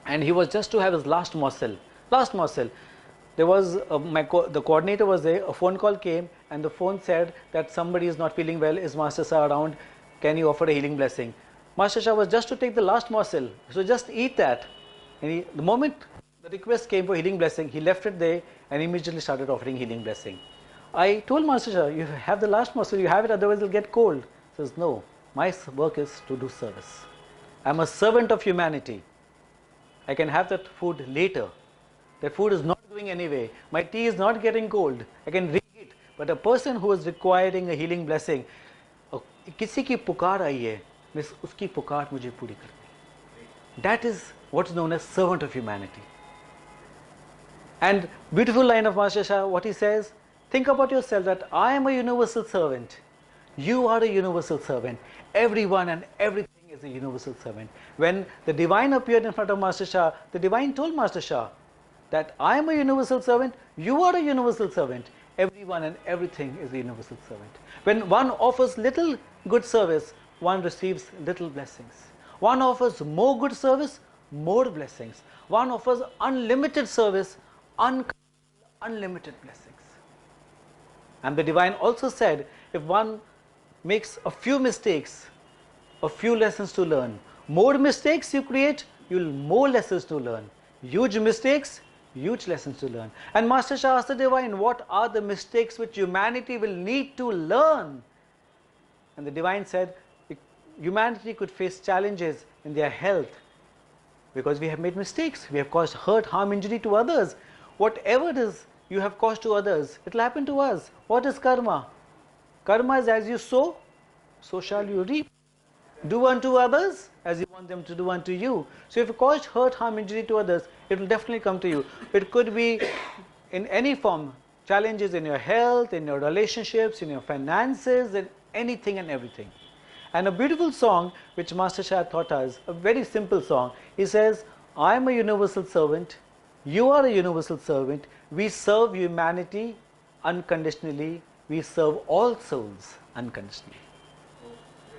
and he was just to have his last morsel. There was the coordinator was there. A phone call came, and the phone said that somebody is not feeling well. Is Master Sir around? can you offer a healing blessing? Master Shah was just to take the last morsel, so just eat that. And the moment the request came for healing blessing, he left it there and immediately started offering healing blessing. I told Master Shah, you have the last morsel, you have it, otherwise it'll get cold. He says, no, my work is to do service. I'm a servant of humanity. I can have that food later. That food is not going anyway. My tea is not getting cold. I can reheat. But a person who is requiring a healing blessing, किसी की पुकार आई है, उसकी पुकार मुझे पूरी करनी. That is what is known as servant of humanity. And beautiful line of Master Shah, what he says, think about yourself that I am a universal servant. You are a universal servant. Everyone and everything is a universal servant. When the divine appeared in front of Master Shah, the divine told Master Shah that I am a universal servant, you are a universal servant. Everyone and everything is a universal servant. When one offers little good service, one receives little blessings. One offers more good service, more blessings. One offers unlimited service, unlimited blessings. And the divine also said, if one makes a few mistakes, a few lessons to learn. More mistakes you create, you'll more lessons to learn. Huge mistakes, huge lessons to learn. And Master Shah asked the divine, what are the mistakes which humanity will need to learn? And the divine said, humanity could face challenges in their health because we have made mistakes. We have caused hurt, harm, injury to others. Whatever it is you have caused to others, it will happen to us. What is karma? Karma is as you sow, so shall you reap. Do unto others as you want them to do unto you. So if you cause hurt, harm, injury to others, it will definitely come to you. It could be in any form, challenges in your health, in your relationships, in your finances, in anything and everything. And a beautiful song which Master Shah taught us, a very simple song. He says, I am a universal servant, you are a universal servant, we serve humanity unconditionally, we serve all souls unconditionally.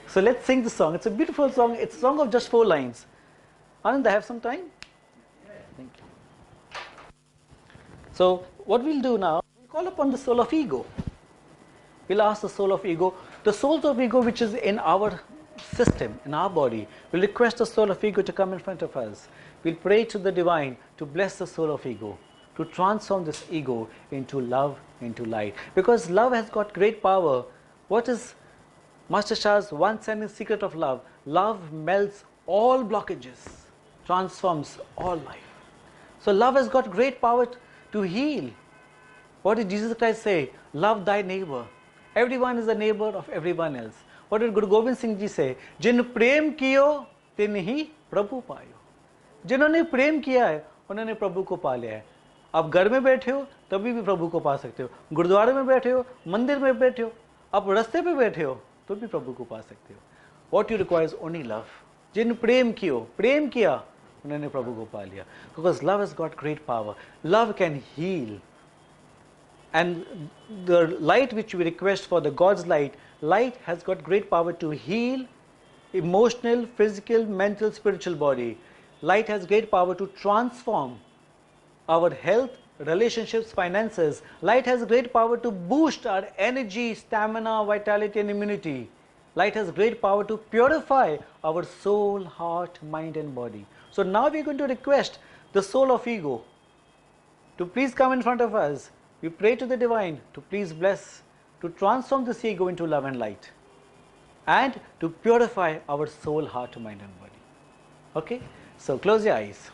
So let's sing the song. It's a beautiful song. It's a song of just 4 lines. Anand, I have some time? Thank you. So what we'll do now, we'll call upon the soul of ego. We'll ask the soul of ego, the souls of ego which is in our system, in our body. We'll request the soul of ego to come in front of us. We'll pray to the divine to bless the soul of ego, to transform this ego into love, into light. Because love has got great power. What is Master Shah's one sentence secret of love? Love melts all blockages, transforms all life. So love has got great power to heal. What did Jesus Christ say? Love thy neighbor. Everyone is a neighbor of everyone else. What did Guru Gobind Singh Ji say? Jin prem kiyo, tin hi prabhu payo. जिन्होंने प्रेम किया है उन्होंने प्रभु को पा लिया है. आप घर में बैठे हो तभी भी प्रभु को पा सकते हो, गुरुद्वारे में बैठे हो, मंदिर में बैठे हो, आप रास्ते पे बैठे हो तो भी प्रभु को पा सकते हो. What you require is only love. जिन प्रेम कियो, प्रेम किया उन्होंने प्रभु को पा लिया. Because love has got great power. Love can heal. And the light which we request for, the God's light, light has got great power to heal emotional, physical, mental, spiritual body. Light has great power to transform our health, relationships, finances. Light has great power to boost our energy, stamina, vitality and immunity. Light has great power to purify our soul, heart, mind and body. So now we are going to request the soul of ego to please come in front of us. We pray to the divine to please bless, to transform this ego into love and light, and to purify our soul, heart, mind and body. Okay? So close your eyes.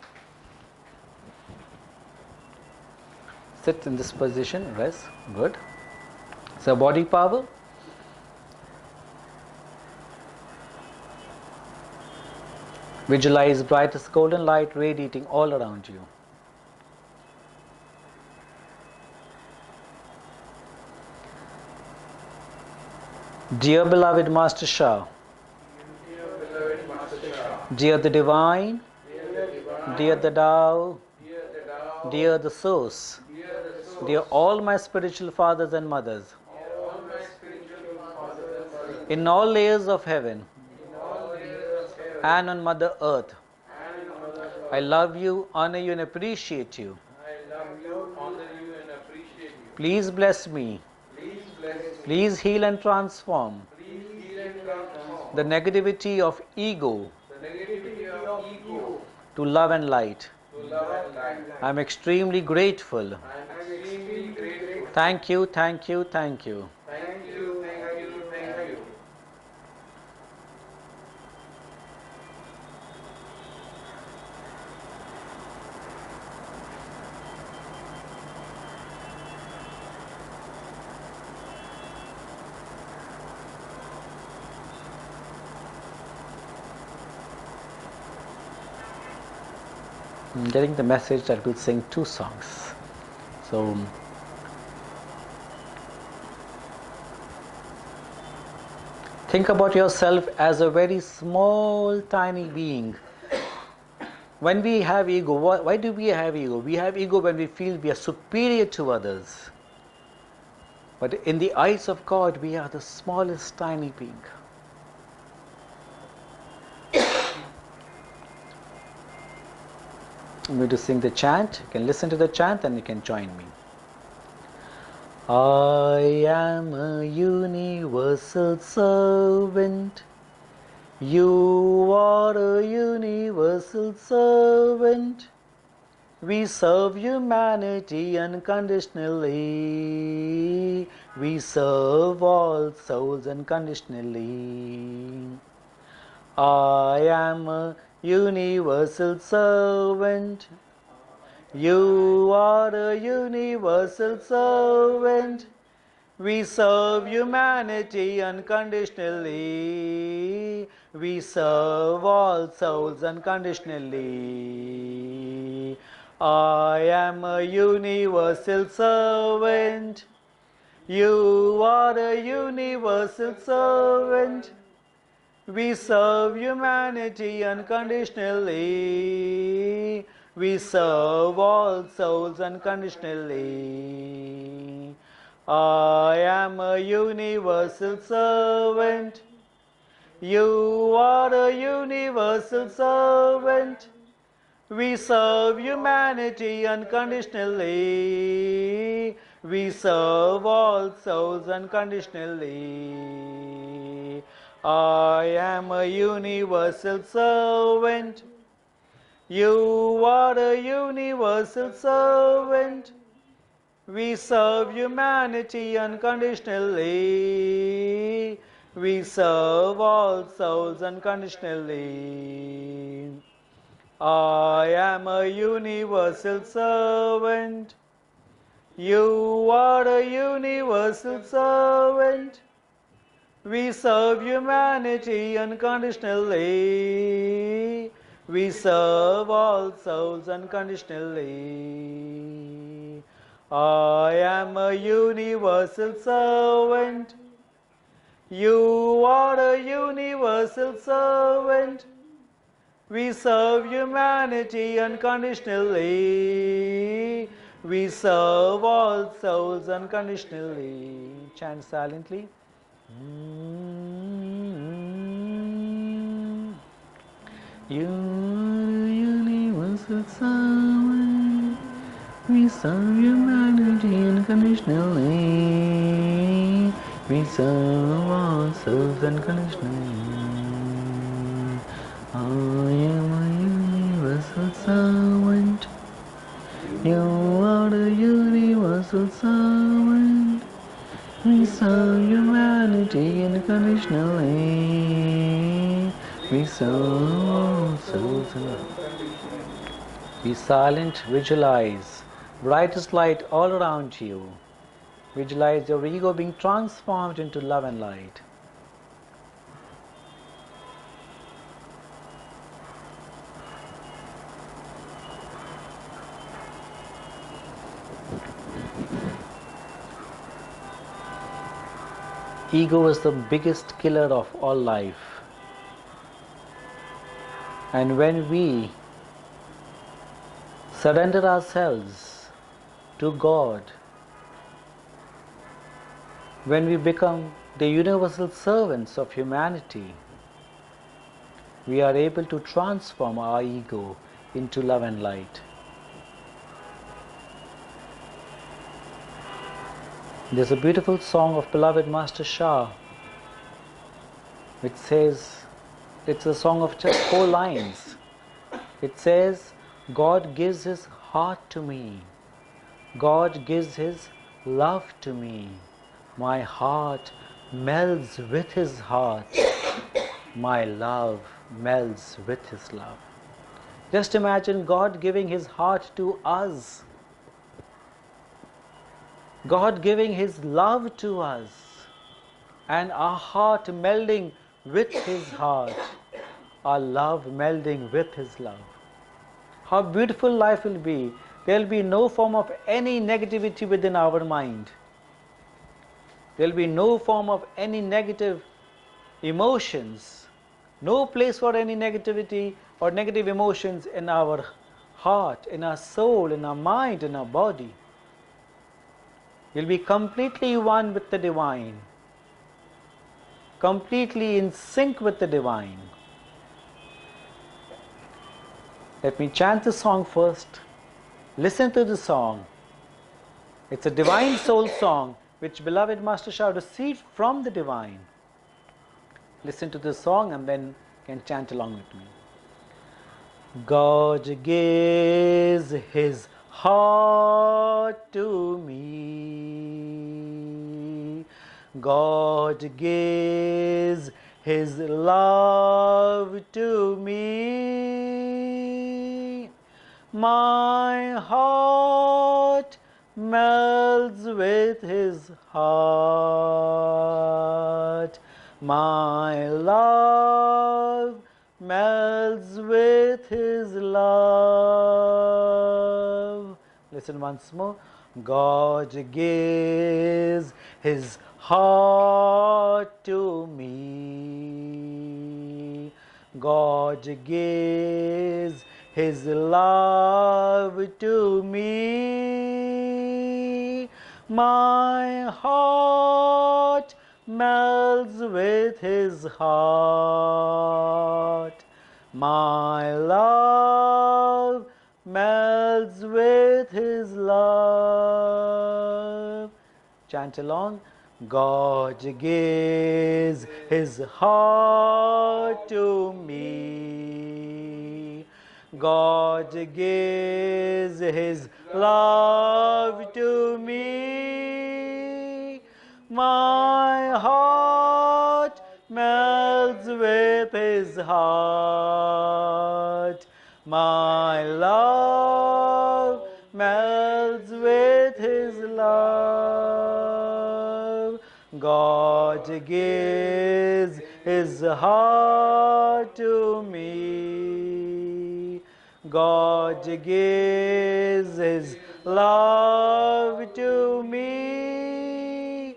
Sit in this position, rest. Good. So body power. Visualize brightest golden light radiating all around you. Dear beloved Master Shah, dear the divine, dear the Tao, dear the source, dear all my spiritual fathers and mothers, in all layers of heaven and on Mother Earth, I love you, honor you and appreciate you. Please bless me. Please heal and transform. the negativity of ego the negativity of ego to love and light. to love and light. I am extremely grateful. I am extremely grateful. Thank you, thank you, thank you. Thank you, thank you, thank you. I'm getting the message that we'll sing 2 songs. So, think about yourself as a very small, tiny being. When we have ego, why do we have ego? We have ego when we feel we are superior to others. But in the eyes of God, we are the smallest, tiny being. I'm going to sing the chant. You can listen to the chant and you can join me. I am a universal servant. You are a universal servant. We serve humanity unconditionally. We serve all souls unconditionally. I am a universal servant. You are a universal servant. We serve humanity unconditionally. We serve all souls unconditionally. I am a universal servant. You are a universal servant. We serve humanity unconditionally. We serve all souls unconditionally. I am a universal servant. You are a universal servant. We serve humanity unconditionally. We serve all souls unconditionally. I am a universal servant. You are a universal servant. We serve humanity unconditionally. We serve all souls unconditionally. I am a universal servant. You are a universal servant. We serve humanity unconditionally. We serve all souls unconditionally. I am a universal servant. You are a universal servant. We serve humanity unconditionally. We serve all souls unconditionally. Chant silently. You are a universal servant. We serve humanity unconditionally. We serve all souls unconditionally. I am a universal servant. You are a universal servant. We serve humanity unconditionally. We serve all souls. Be silent, visualize brightest light all around you. Visualize your ego being transformed into love and light. Ego is the biggest killer of all life. And when we surrender ourselves to God, when we become the universal servants of humanity, we are able to transform our ego into love and light. There's a beautiful song of beloved Master Shah, which says, it's a song of just 4 lines. It says, God gives His heart to me. God gives His love to me. My heart melds with His heart. My love melds with His love. Just imagine God giving His heart to us. God giving His love to us. And our heart melding with His heart. Our love melding with His love. How beautiful life will be. There will be no form of any negativity within our mind. There will be no form of any negative emotions. No place for any negativity or negative emotions in our heart, in our soul, in our mind, in our body. We'll be completely one with the Divine. Completely in sync with the Divine. Let me chant the song first. Listen to the song. It's a divine soul song which beloved Master Shah received from the Divine. Listen to the song and then you can chant along with me. God gives His heart to me. God gives His love to me. My heart melds with His heart. My love melds with His love. Listen once more. God gives His heart to me. God gives His love to me. My heart melds with His heart. My love melds with His love. Chant along. God gives His heart to me. God gives His love to me. My heart melds with His heart. My love melds with His love. God gives His heart to me. God gives His love to me.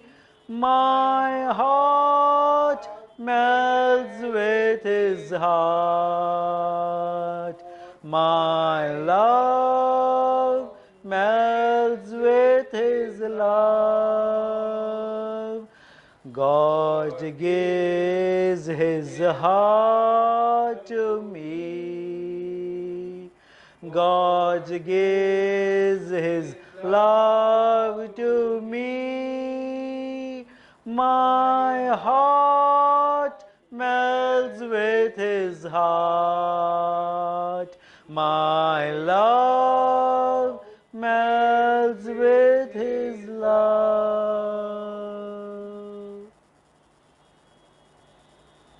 My heart melds with His heart. My love melds with His love. God gives His heart to me. God gives His love to me. My heart melds with His heart. My love melds with His love.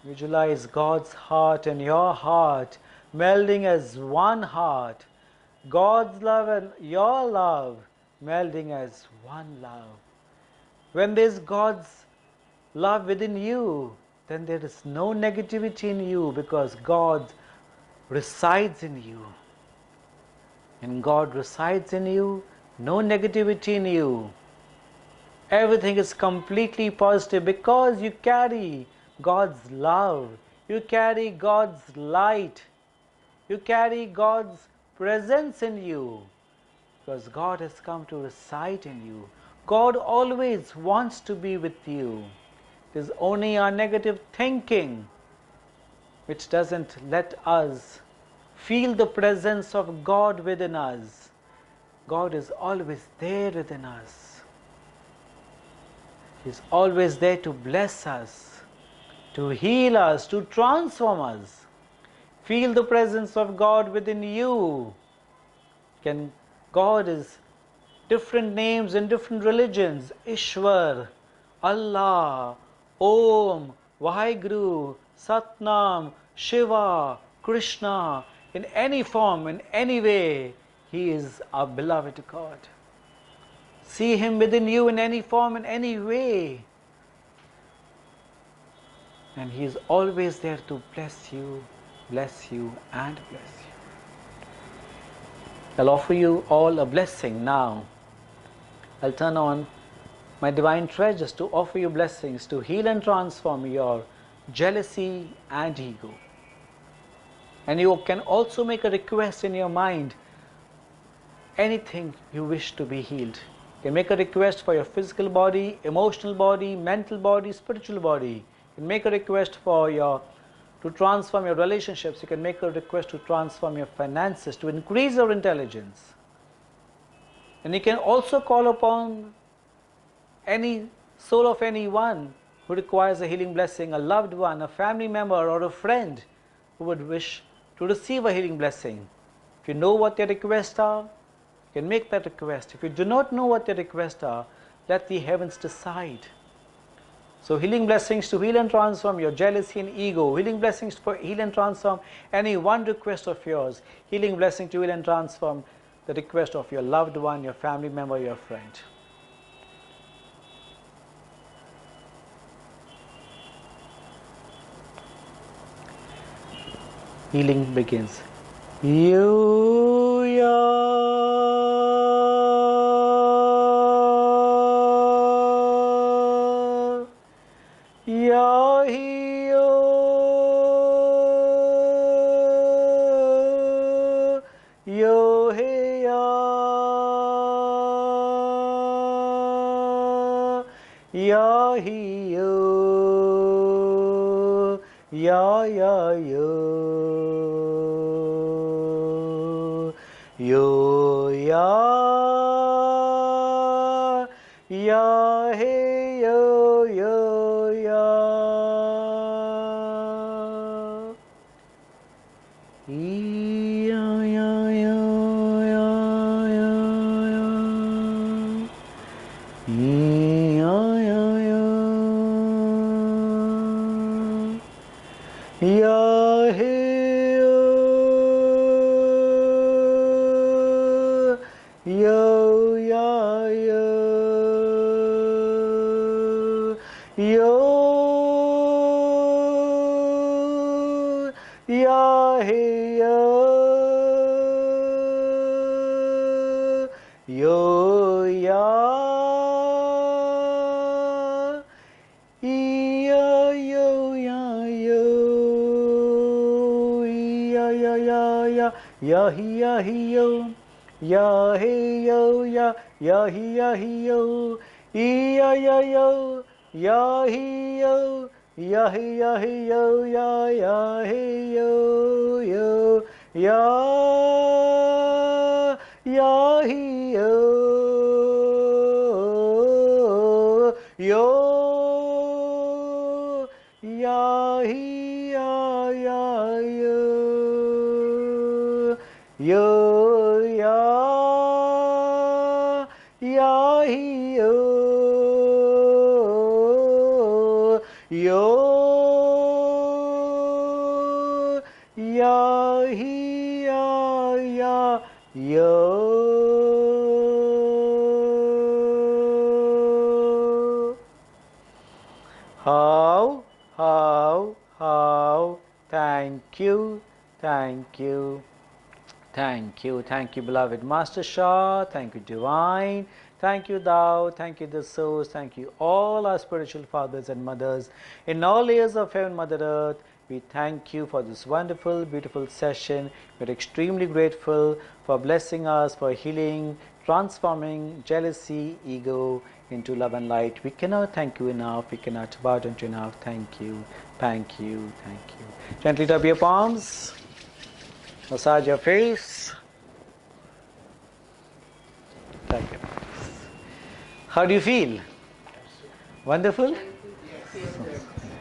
Visualize God's heart and your heart melding as one heart. God's love and your love melding as one love. When there is God's love within you, then there is no negativity in you because God resides in you. And God resides in you, no negativity in you. Everything is completely positive because you carry God's love. You carry God's light. You carry God's presence in you. Because God has come to reside in you. God always wants to be with you. It is only our negative thinking which doesn't let us feel the presence of God within us. God is always there within us. He is always there to bless us, to heal us, to transform us. Feel the presence of God within you. God is different names in different religions. Ishwar, Allah, Om, Vaheguru, Satnam, Shiva, Krishna. In any form, in any way, He is our beloved God. See Him within you in any form, in any way. And He is always there to bless you and bless you. I'll offer you all a blessing now. I'll turn on my divine treasures to offer you blessings to heal and transform your jealousy and ego. And you can also make a request in your mind, anything you wish to be healed. You can make a request for your physical body, emotional body, mental body, spiritual body. You can make a request to transform your relationships. You can make a request to transform your finances, to increase your intelligence. And you can also call upon any soul of anyone who requires a healing blessing, a loved one, a family member, or a friend who would wish to receive a healing blessing. If you know what their requests are, you can make that request. If you do not know what their requests are, let the heavens decide. So healing blessings to heal and transform your jealousy and ego. Healing blessings to heal and transform any one request of yours. Healing blessing to heal and transform the request of your loved one, your family member, your friend. Healing begins. You, ya, he, yo, yo, he, ya, ya, he, yo, ya, ya, yo. Yo ya hey yo yo ya ya ya ya ya hey yo ya yo yo ya hey yo yo ya yo yo ya yo ya he yo ya hey yo ya he yo ya yo ya he yo ya he yo ya hey yo yo ya he yo yo ya he yo yo ya he yo yo ya he yo. How? Thank you, beloved Master Shah. Thank you, Divine. Thank you, Thou. Thank you, the Source. Thank you, all our spiritual fathers and mothers in all layers of heaven, Mother Earth. We thank you for this wonderful, beautiful session. We're extremely grateful for blessing us, for healing, transforming jealousy, ego into love and light. We cannot thank you enough. We cannot bow down to you enough. Thank you. Gently rub your palms. Massage your face. Thank you. How do you feel? Wonderful? Yes.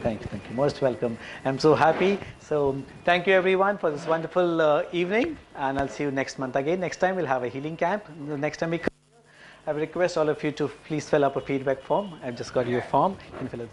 Thank you. most welcome. I'm so happy. So thank you everyone for this wonderful evening, and I'll see you next month again. Next time we'll have a healing camp. The next time we come, I will request all of you to please fill up a feedback form. I've just got you a form and fill it.